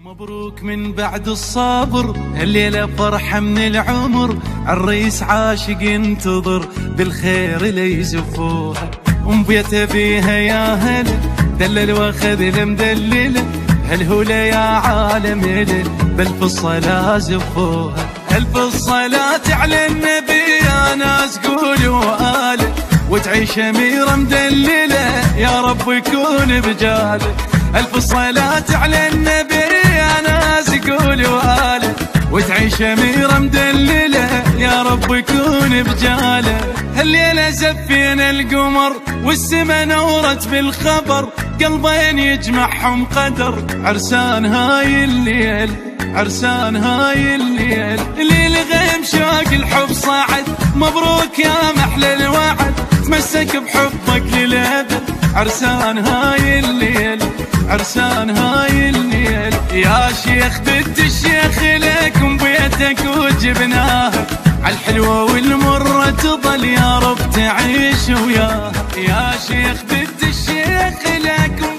مبروك من بعد الصبر، الليلة فرحة من العمر، عالريس عاشق ينتظر بالخير ليزفوها، ومبيته فيها يا هلا دلل واخذ المدلله، هالهوله يا عالم هلل بالف الصلاة زفوها. الف الصلاة على النبي يا ناس قولوا آله، وتعيش أميرة مدللة يا رب يكون بجاله. الف الصلاة على النبي يا ناس قولوا آله، وتعيش أميرة مدللة يا رب يكون بجاله. هالليلة زفينا القمر والسما نورت بالخبر، قلبين يجمعهم قدر، عرسان هاي الليل عرسان هاي الليل. ليل غيم شوق الحب صاعد، مبروك يا محلى الوعد، تمسك بحبك للأبد، عرسان هاي الليل عرسان هاي الليل. يا شيخ بنت الشيخ لكم بيتك وجبناها، عالحلوة والمرة تظل يا رب تعيش وياها. يا شيخ بنت الشيخ لكم